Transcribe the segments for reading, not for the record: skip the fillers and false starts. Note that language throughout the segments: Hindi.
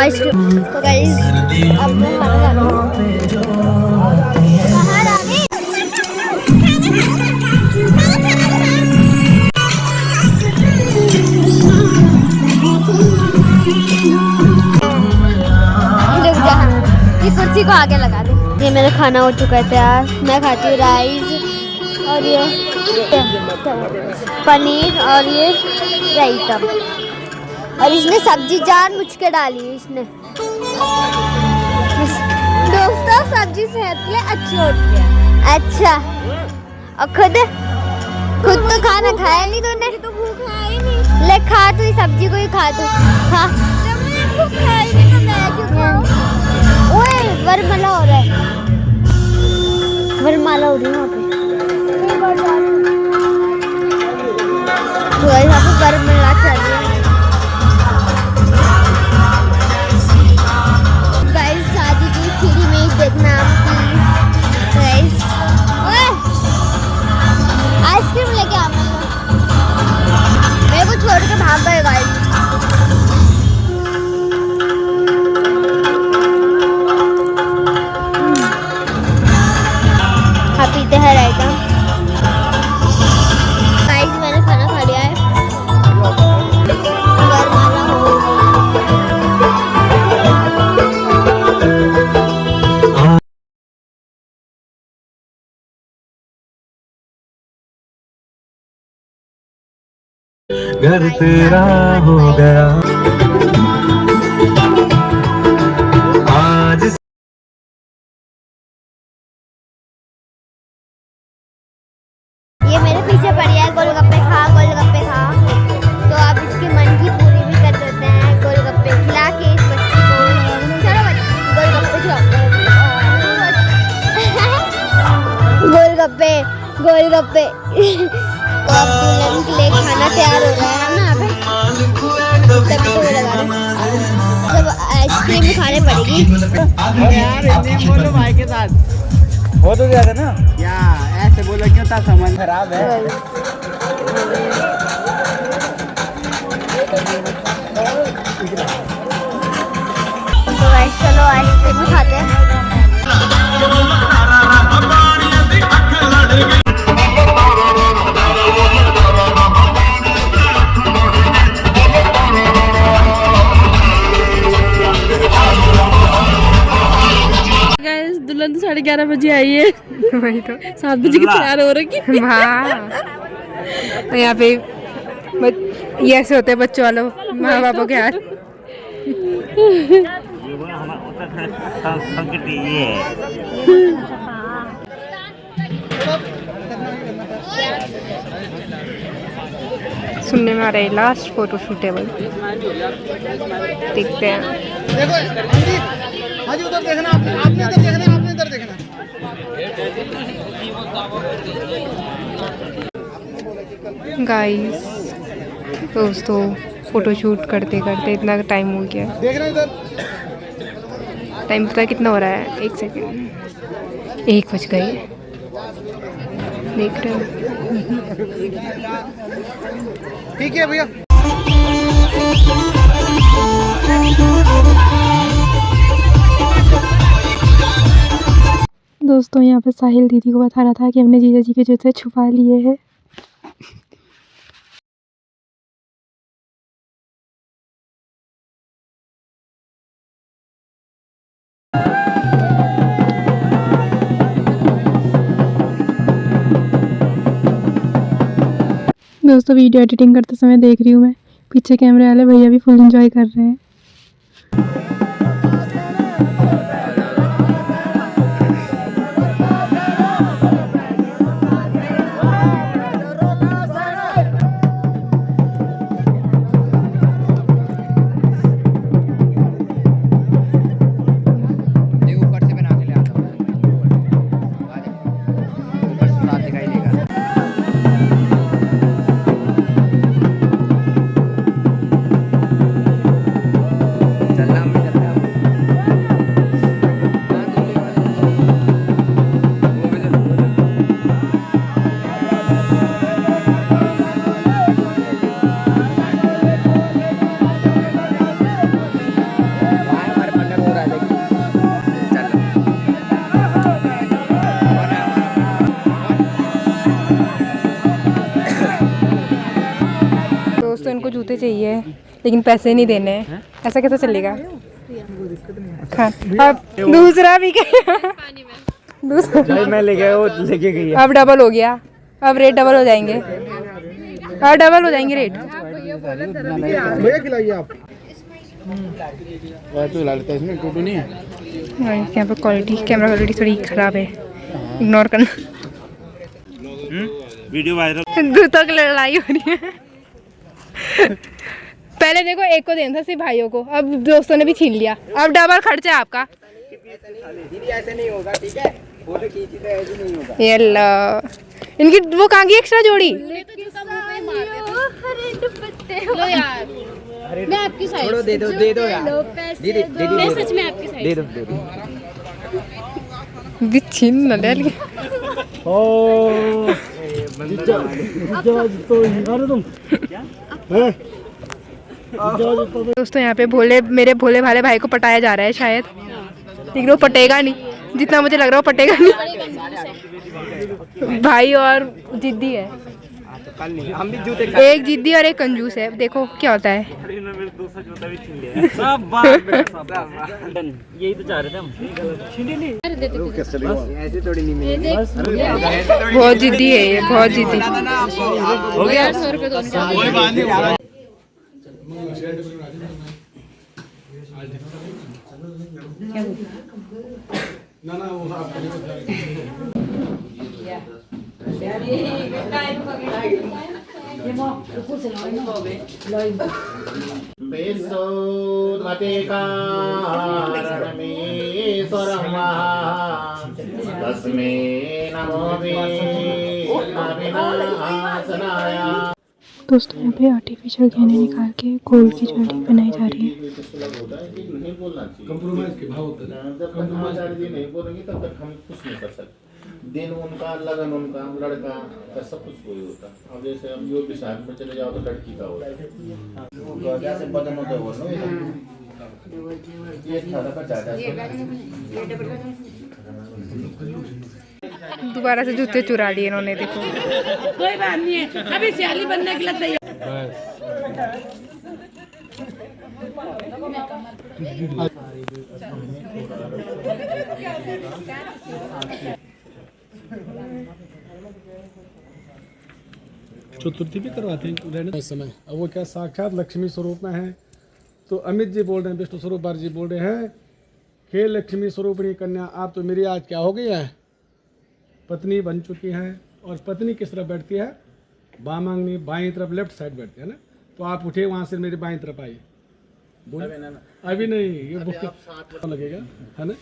आइसक्रीम। तो गाइस अब मैं खाना खा रही हूँ। ये कुर्सी को आगे लगा दे। ये मेरा खाना हो चुका है तैयार। मैं खाती हूँ राइस और ये पनीर और ये रायता। और इसने सब्जी जान मुझ के डाली है इसने। दोस्तों सब्जी सेहत के लिए अच्छी होती है। अच्छा और खुद तो खाना खाया नहीं तूने? तो भूख है ही नहीं। ले खा तू सब्जी को ही खा तू। खा। जब मुझे भूख है ही नहीं तो मैं क्यों खाऊं? ओए वरमाला हो रहा है। वरमाला हो रही है वहाँ पे। तो यहाँ पे वरमाला चल रही है। गाइस शादी की सीढ़ी में ही देखना प्लीज। गाइस ओए आइसक्रीम लेके आ। मेरे को छोड़ के भाग गए गाइस। पीते हैं रायता। गाइस मैंने खाना खा लिया है। वरमाला हो घर तेरा हो गया आज। ये मेरे पीछे पड़ी है। गोलगप्पे खा गोलगप्पे खा। तो आप इसके मन की पूरी भी कर देते हैं गोलगप्पे खिला के इस बच्ची को। चलो गोलगप्पे खिलाओ। गोलगप्पे गोलगप्पे। तो अब दुल्हन के लिए खाना तैयार हो रहा है ना। तभी तो लगा रहे जब आइसक्रीम भी खाने पड़ेगी। यार हिंदी बोलो भाई के साथ। हो तो गया था ना क्या ऐसे बोलो क्यों? था सामान खराब है। तो गाइस चलो आइसक्रीम खाते हैं। दुल्हन तो 11:30 बजे आई है। वही तो 7 बजे की तैयार हो रही है। हाँ यहाँ पे ये ऐसे होते हैं बच्चों वालों माँ बापों के हाथ। सुनने में आ रहा है लास्ट फोटो शूटेबल। देखते हैं। हाँ जी उधर देखना। आपने इधर देखना। आपने इधर देखना। गाइस दोस्तों फोटो शूट करते करते इतना टाइम हो गया। देखना इधर। टाइम पता है कितना हो रहा है? 1 सेकेंड। 1 बज गए। देख रहे हो? ठीक है भैया। दोस्तों यहाँ पे साहिल दीदी को बता रहा था कि हमने जीजा जी के जूते छुपा लिए हैं। दोस्तों वीडियो एडिटिंग करते समय देख रही हूँ मैं पीछे कैमरे वाले भैया भी फुल एंजॉय कर रहे हैं। चलना तो इनको जूते चाहिए लेकिन पैसे नहीं देने हैं, ऐसा कैसे चलेगा? हाँ, अब दूसरा भी क्या? दूसरा मैं ले गया, वो लेके गई अब डबल हो गया, अब रेट डबल हो जाएंगे, अब डबल हो जाएंगे रेट। भैया खिलाइए आप। तो हिला लेता है, इसमें टूटू नहीं है। यहाँ पर क्वालिटी, कैमरा क्वालिटी थोड़ी ख़राब है, इग्नोर करना। Video viral. जूतों की लड़ाई हो रही है। पहले देखो एक को देना था सिर्फ भाइयों को, अब दोस्तों ने भी छीन लिया, अब डबल खर्चा है आपका। दीदी ऐसे नहीं होगा, ठीक है? फोटो खींची तो ऐसे नहीं होगा। ये लो, इनकी वो कहाँ की एक्स्ट्रा जोड़ी? लो यार, मैं आपकी साइड छोड़ो, दे दो यार। दीदी मैं सच में आपकी साइड दे दो। दी छीन न ले ली। दोस्तों यहाँ पे मेरे भोले भाले भाई को पटाया जा रहा है शायद, लेकिन वो पटेगा नहीं, जितना मुझे लग रहा है वो पटेगा नहीं। भाई और जिद्दी है, हम भी जूते एक जिद्दी और एक कंजूस है, देखो क्या होता है। यही तो चाह रहे थे हम। ऐसे थोड़ी नहीं मिलेंगे। बहुत जिद्दी है ये, बहुत जिद्दी। हो गया। तस्मै नमो दोस्तों यहाँ पे आर्टिफिशियल गहने निकाल के गोल्ड की ज्वेलरी बनाई जा रही है। कंप्रोमाइज के भाव होता है, जब तक हम आचार्य नहीं बोलेंगे तब तक हम कुछ नहीं कर सकते। दिन उनका, लगन उनका, लड़का का सब कुछ वही होता। अब जैसे हम योग के साथ में चले जाओ तो लड़की का होता है, जैसे बदन होता है वो ये थाला का ज्यादा। दोबारा से जूते चुरा लिए इन्होंने, देखो। कोई बात नहीं है, अभी सियाली बनने के लिए तैयार। चतुर्थी भी करवाते हैं रहने इस समय। अब वो क्या साक्षात लक्ष्मी स्वरूप में है। तो अमित जी बोल रहे हैं, विष्णु स्वरूप बार जी बोल रहे हैं, हे लक्ष्मी स्वरूपिणी कन्या, आप तो मेरी आज क्या हो गई है, पत्नी बन चुकी हैं। और पत्नी किस तरफ बैठती है? बामांगनी, बाईं तरफ, लेफ्ट साइड बैठती है ना। तो आप उठे वहाँ से मेरी बाईं तरफ आइए। अभी नहीं, ये बुक लगेगा, है ना।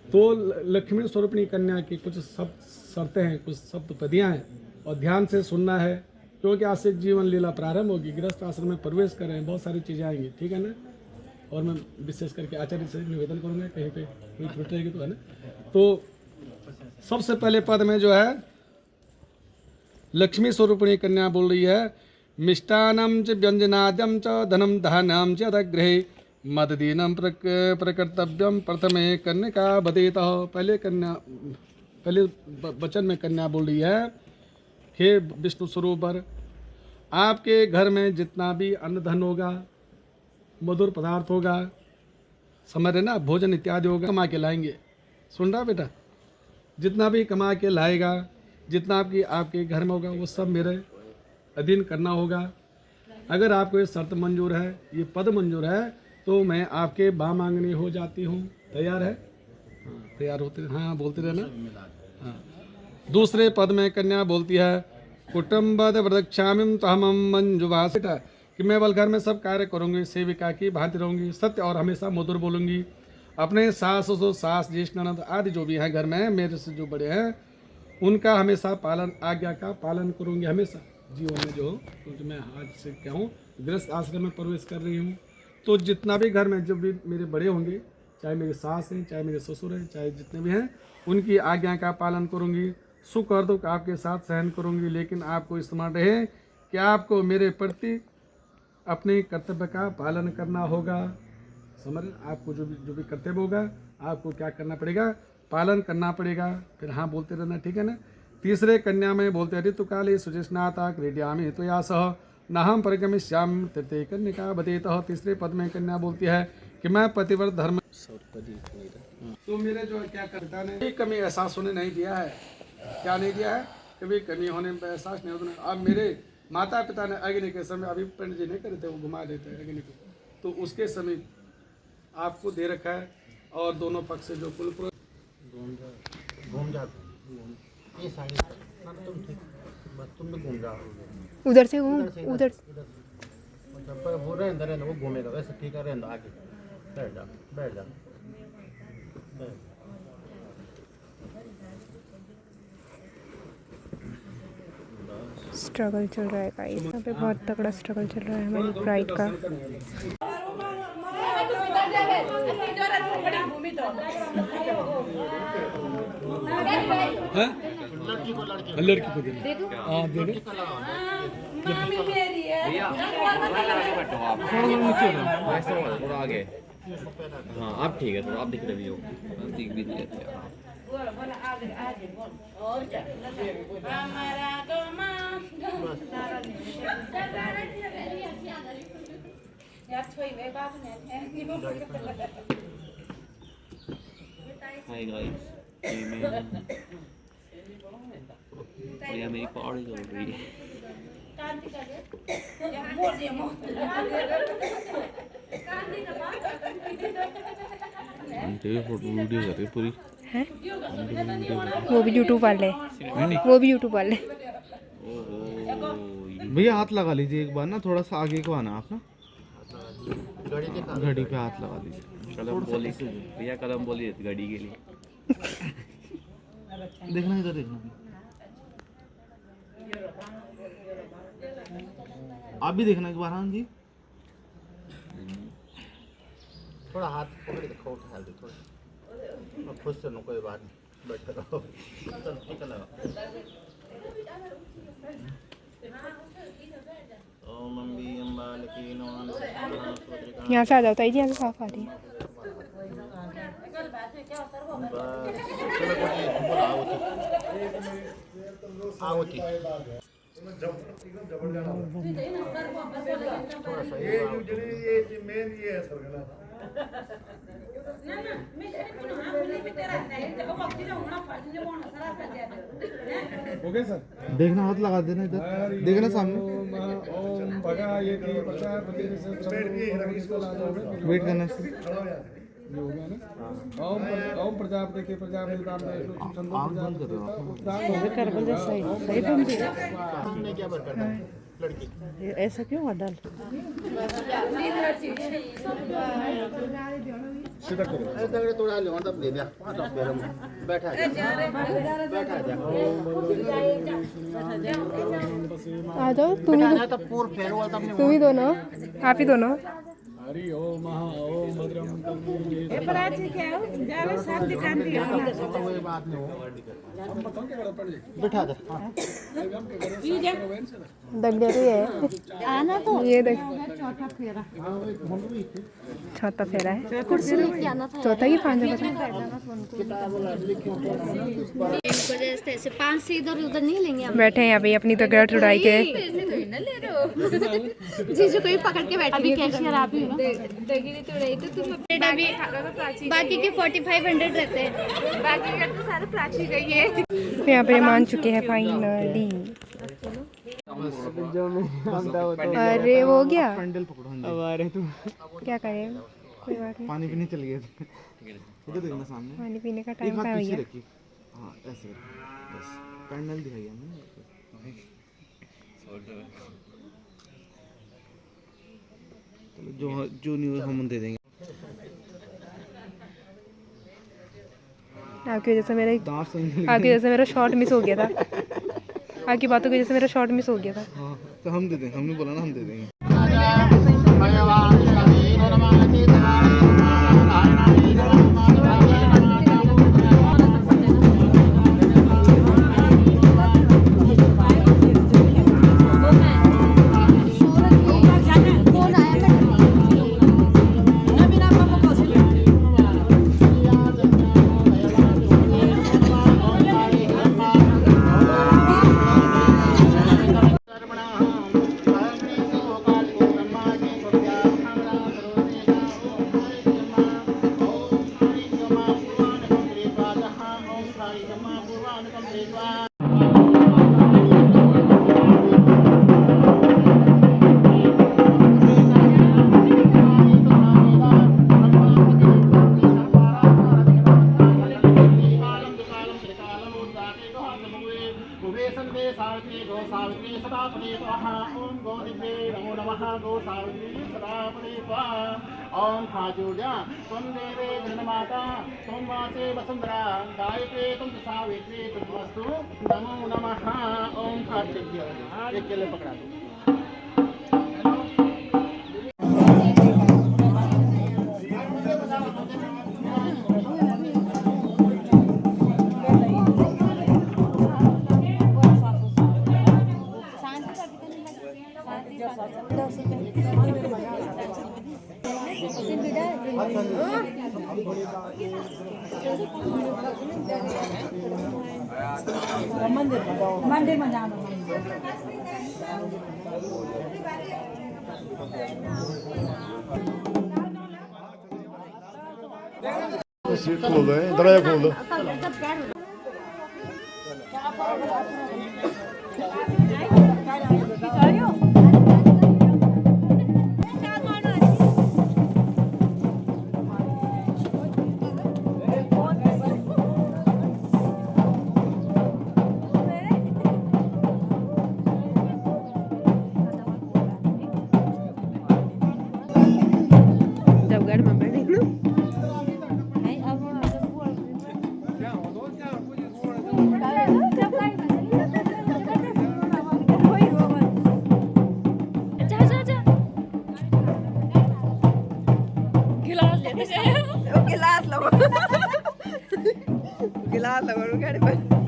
तो लक्ष्मी स्वरूपिणी कन्या की कुछ शर्तें हैं, कुछ सप्तपदियाँ हैं, और ध्यान से सुनना है, क्योंकि आज से जीवन लीला प्रारंभ होगी। गृहस्थ आश्रम में प्रवेश कर रहे हैं, बहुत सारी चीज़ें आएंगी, ठीक है ना। और मैं विशेष करके आचार्य से निवेदन करूँगा, कहीं पे कोई त्रुटि रहेगी तो, है ना। तो सबसे पहले पद में जो है लक्ष्मी स्वरूपिणी कन्या बोल रही है, मिष्टान्नम च व्यंजनाद्यम च धनम धान्यम च अदग्रहे मददीनम प्रकर्तव्यम प्रथमे कन्या बदेत। पहले वचन में कन्या बोल रही है, हे विष्णु स्वरूपर, आपके घर में जितना भी अन्न धन होगा, मधुर पदार्थ होगा, समझ रहे ना, भोजन इत्यादि होगा, कमा के लाएंगे। सुन रहा बेटा, जितना भी कमा के लाएगा, जितना आपके घर में होगा, वो सब मेरे अधीन करना होगा। अगर आपको ये शर्त मंजूर है, ये पद मंजूर है, तो मैं आपके बामांगनी हो जाती हूँ। तैयार है? हाँ, तैयार होते, हाँ बोलते रहना। हाँ। दूसरे पद में कन्या बोलती है, कुटुम्बद वृक्षामिम तहमम मंजुवासिता, कि मैं बल घर में सब कार्य करूँगी, सेविका की भांति रहूँगी, सत्य और हमेशा मधुर बोलूँगी। अपने सास ससुर, सास ज्येष्ठ ननद आदि जो भी हैं घर में, मेरे से जो बड़े हैं, उनका हमेशा पालन, आज्ञा का पालन करूँगी हमेशा जीवन में जो हो। क्योंकि मैं आज से क्या हूँ, गृहस्थ आश्रम में प्रवेश कर रही हूँ। तो जितना भी घर में जब भी मेरे बड़े होंगे, चाहे मेरे सास हैं, चाहे मेरे ससुर हैं, चाहे जितने भी हैं, उनकी आज्ञा का पालन करूँगी। सुख और दुख आपके साथ सहन करूँगी, लेकिन आपको स्मरण रहे कि आपको मेरे प्रति अपने कर्तव्य का पालन करना होगा। समझ, आपको जो भी कर्तव्य होगा, आपको क्या करना पड़ेगा, पालन करना पड़ेगा। फिर हाँ बोलते रहना, ठीक है ना। तीसरे कन्या में बोलते, ऋतु काले सुजिष्णाता क्रीड्यामि तो यासह नाहम परिगमिष्याम तृतीय कन्या बतेतः। तीसरे पद में कन्या बोलती है कि मैं पतिव्रत धर्म। तो मेरे जो क्या करता ने कभी एहसास होने नहीं दिया है। क्या नहीं दिया है? कभी कमी होने में एहसास नहीं होता। अब मेरे माता पिता ने अग्नि के समय, अभी पंडित जी नहीं करते, वो घुमा देते हैं अग्नि को, तो उसके समय आपको दे रखा है। और दोनों पक्ष से जो कुल घूम जा ये साइड ना तुम ठीक बस तुम भी घूम जाओ उधर से घूम, उधर मतलब वो रहने रहने वो घूमेगा वैसे ठीक है। रहने आगे बैठ जा बैठ जा। स्ट्रगल चल रहा है गाइस, यहाँ पे बहुत तगड़ा स्ट्रगल चल रहा है हमारी ब्राइड का। लड़की को दे दो। हाँ दे दे। थोड़ा आगे। हाँ आप ठीक है, थोड़ा आप दिख रहे हो, दिख भी नहीं लेते। हाय गाइस, ये मेरी पहाड़ी चल रही है। फोटो वीडियो कर रही पूरी है। वो भी यूट्यूब वाले, वो भी यूट्यूब वाले। भैया हाथ लगा लीजिए एक बार ना, थोड़ा सा आगे को आना आप ना, घड़ी पे हाथ लगा लीजिए। कदम बोली भैया, कदम बोली गाड़ी के लिए। देखना इधर देखना, आप भी देखना एक बार। हाँ जी थोड़ा हाथ पकड़ के खोल हाल दे थोड़ा, खुश से कोई बात नहीं, बैठ रहो। चल ठीक है। ओम अम्बी अम्बालकी नमः। यहाँ से आ जाओ ताई जी, यहाँ से साफ आ रही है। ओके सर, देखना हाथ लगा देना इधर, देखना सामने। ओम भगा ये थी प्रजापति वेट करना इसको। ये हो गया ना। ओम प्रजापति के प्रजापति काम में आँख बंद कर रहे हो हमने क्या बर करता है लड़की ऐसा क्यों हुआ डाल? सीधा करो। तगड़े तोड़ा ले तब ले दिया बैठा जा। आ जाओ तुम ही, तो पूर फेर वाला तब तुम ही दोनों, आप ही दोनों। हरि ओम ओम भद्रम प्राची क्या हो जावे साथ दिखान दिया कोई बात नहीं हो। हम बताओ क्या पड़ जाए। बैठा दे दग रही है आना तो ये देख, चौथा फेरा चौथा फेरा है। कुर्सी लेके आना था। चौथा ही पांचवा ऐसे 5 से इधर उधर नहीं लेंगे हम। बैठे हैं यहाँ पे अपनी तो गट उड़ाई के। पैसे तो ना ले रहे हो। जीजू को ही पकड़ के बैठ के कैशियर आप ही हो। तो तुम अभी बाकी के 4500 रहते हैं, बाकी का तो सारे प्राची गई है। तो यहाँ पे मान चुके हैं फाइनली। अरे हो गया, पैंडल पकड़ो। अब आ रहे तुम। क्या करें, कोई बात नहीं। पानी पीने चल गए इधर देखना सामने। पानी पीने का एक टाइम हाथ का पीछे भैया। रखिए। हाँ ऐसे बस पैंडल दिखाइए हमें। चलो जो न्यूज़ हम दे देंगे। आपकी वजह से मेरा दांत से आपकी वजह से मेरा शॉट मिस हो गया था। आपकी बातों की वजह से मेरा शॉट मिस हो गया था। हाँ तो हम दे देंगे, हमने बोला ना हम दे देंगे। स्वाहा ओम गौरिवे नमो नमः गौ सावित्री सदा परे स्वाहा ओम खाजूर्जा त्वं देवे धनमाता त्वं वासे वसुंधरा गायत्रे त्वं सावित्री तमस्तु नमो नमः ओम कार्तिकेय एक केले पकड़ा दो मंदिर में जाना सीट खोल दो दरवाजा खोल दो देवगढ़ में बनी ना गिलास लो गिलास लो गाड़ी पर